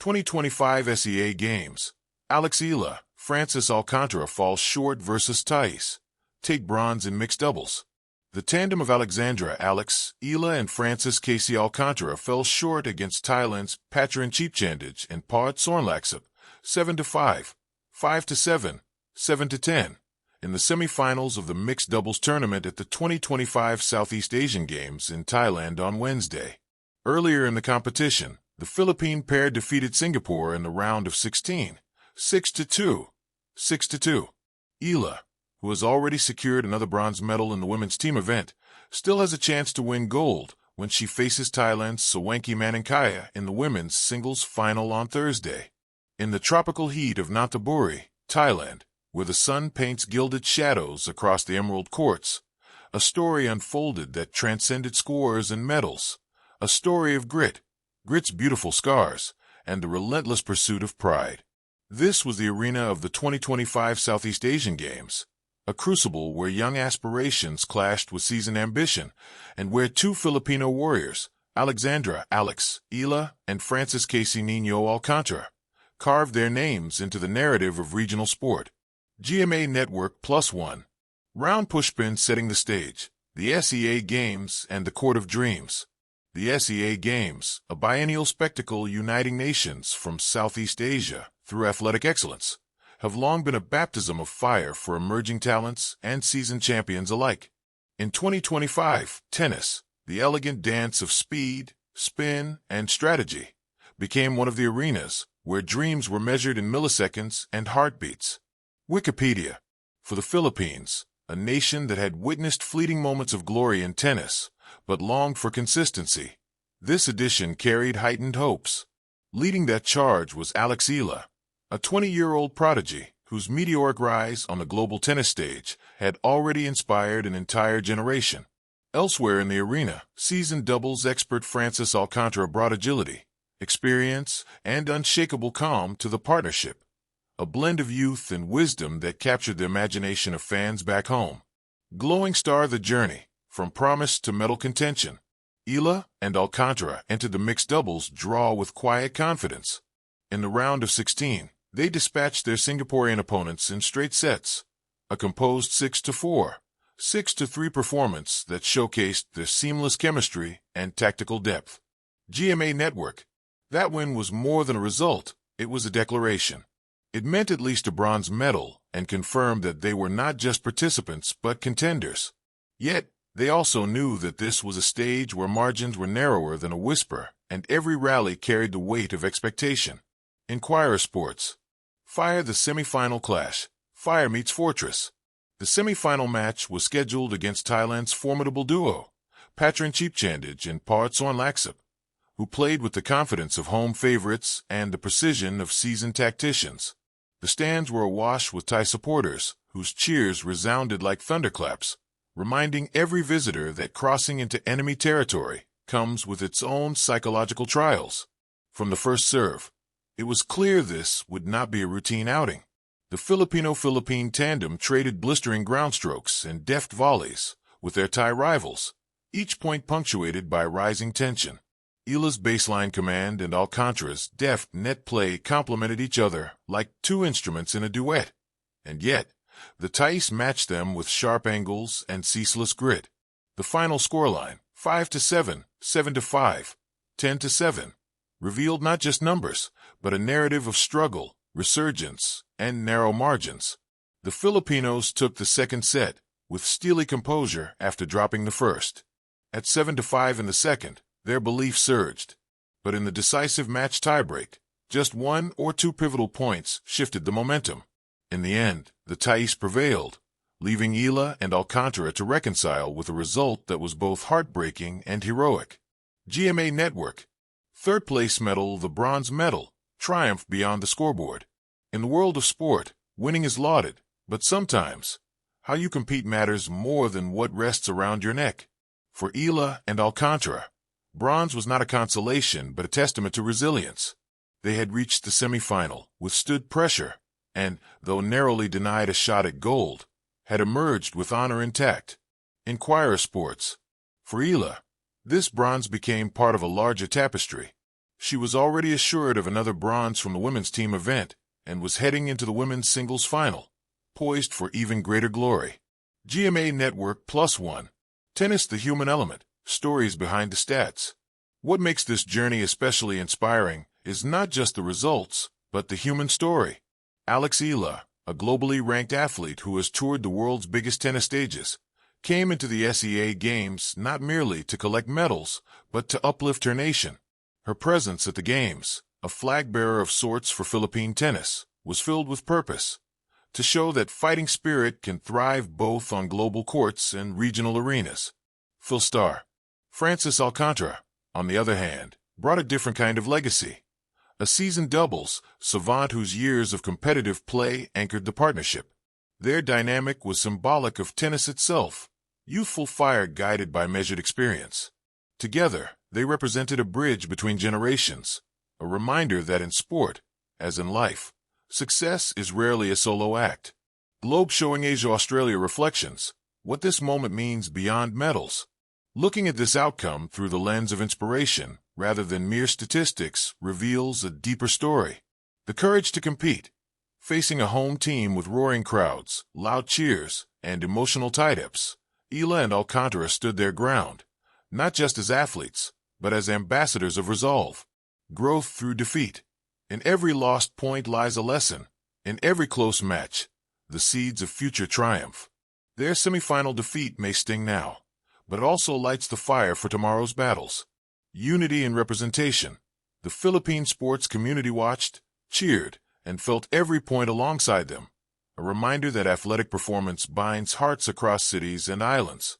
2025 SEA Games. Eala, Francis Alcantara falls short versus Thais. Take bronze in mixed doubles. The tandem of Alexandra Eala and Francis Casey Alcantara fell short against Thailand's Pacharan and Pard Sornlaksep 7-5, 5-7, 7-10 in the semi-finals of the mixed doubles tournament at the 2025 Southeast Asian Games in Thailand on Wednesday. Earlier in the competition, the Philippine pair defeated Singapore in the round of 16, 6-2, 6-2. Eala, who has already secured another bronze medal in the women's team event, still has a chance to win gold when she faces Thailand's Sawanki Manankaya in the women's singles final on Thursday. In the tropical heat of Nonthaburi, Thailand, where the sun paints gilded shadows across the emerald courts, a story unfolded that transcended scores and medals, a story of grit's beautiful scars, and the relentless pursuit of pride. This was the arena of the 2025 Southeast Asian Games, a crucible where young aspirations clashed with seasoned ambition, and where two Filipino warriors, Alexandra Eala and Francis Casey Nino Alcantara, carved their names into the narrative of regional sport. GMA Network +1. Round pushpin setting the stage, the SEA Games and the Court of Dreams. The SEA Games, a biennial spectacle uniting nations from Southeast Asia through athletic excellence, have long been a baptism of fire for emerging talents and seasoned champions alike. In 2025, tennis, the elegant dance of speed, spin, and strategy, became one of the arenas where dreams were measured in milliseconds and heartbeats. Wikipedia. For the Philippines, a nation that had witnessed fleeting moments of glory in tennis, but longed for consistency, this edition carried heightened hopes. Leading that charge was Eala, a 20-year-old prodigy whose meteoric rise on the global tennis stage had already inspired an entire generation. Elsewhere in the arena, seasoned doubles expert Francis Alcantara brought agility, experience, and unshakable calm to the partnership, a blend of youth and wisdom that captured the imagination of fans back home. Glowing star the journey, from promise to medal contention, Eala and Alcantara entered the mixed doubles draw with quiet confidence. In the round of 16, they dispatched their Singaporean opponents in straight sets, a composed 6-4, 6-3 performance that showcased their seamless chemistry and tactical depth. GMA Network. That win was more than a result, it was a declaration. It meant at least a bronze medal and confirmed that they were not just participants but contenders. Yet, they also knew that this was a stage where margins were narrower than a whisper, and every rally carried the weight of expectation. Inquirer Sports. Fire the semi-final clash. Fire meets Fortress. The semi-final match was scheduled against Thailand's formidable duo, Pacharan and Pard Sornlaksep, who played with the confidence of home favorites and the precision of seasoned tacticians. The stands were awash with Thai supporters, whose cheers resounded like thunderclaps, reminding every visitor that crossing into enemy territory comes with its own psychological trials. From the first serve, it was clear this would not be a routine outing. The Filipino-Philippine tandem traded blistering ground strokes and deft volleys with their Thai rivals, each point punctuated by rising tension. Eala's baseline command and Alcantara's deft net play complemented each other like two instruments in a duet. And yet, the Thais matched them with sharp angles and ceaseless grit. The final scoreline, 5-7, 7-5, 10-7, revealed not just numbers, but a narrative of struggle, resurgence, and narrow margins. The Filipinos took the second set with steely composure after dropping the first. At 7-5 in the second, their belief surged. But in the decisive match tiebreak, just one or two pivotal points shifted the momentum. In the end, the Thais prevailed, leaving Eala and Alcantara to reconcile with a result that was both heartbreaking and heroic. GMA Network. Third place medal, the bronze medal, triumphed beyond the scoreboard. In the world of sport, winning is lauded, but sometimes, how you compete matters more than what rests around your neck. For Eala and Alcantara, bronze was not a consolation but a testament to resilience. They had reached the semi-final, withstood pressure, and, though narrowly denied a shot at gold, had emerged with honor intact. Inquirer Sports. For Eala, this bronze became part of a larger tapestry. She was already assured of another bronze from the women's team event and was heading into the women's singles final, poised for even greater glory. GMA Network +1. Tennis: The Human Element, Stories Behind the Stats. What makes this journey especially inspiring is not just the results, but the human story. Eala, a globally ranked athlete who has toured the world's biggest tennis stages, came into the SEA Games not merely to collect medals, but to uplift her nation. Her presence at the Games, a flag-bearer of sorts for Philippine tennis, was filled with purpose, to show that fighting spirit can thrive both on global courts and regional arenas. Full star. Frances Alcantara, on the other hand, brought a different kind of legacy. A seasoned doubles savant whose years of competitive play anchored the partnership. Their dynamic was symbolic of tennis itself, youthful fire guided by measured experience. Together, they represented a bridge between generations, a reminder that in sport, as in life, success is rarely a solo act. Globe showing Asia-Australia Reflections, what this moment means beyond medals. Looking at this outcome through the lens of inspiration, rather than mere statistics, reveals a deeper story. The courage to compete, facing a home team with roaring crowds, loud cheers, and emotional tie-ups. Eala and Alcantara stood their ground, not just as athletes, but as ambassadors of resolve. Growth through defeat. In every lost point lies a lesson. In every close match, the seeds of future triumph. Their semifinal defeat may sting now, but it also lights the fire for tomorrow's battles. Unity and representation. The Philippine sports community watched, cheered, and felt every point alongside them. A reminder that athletic performance binds hearts across cities and islands.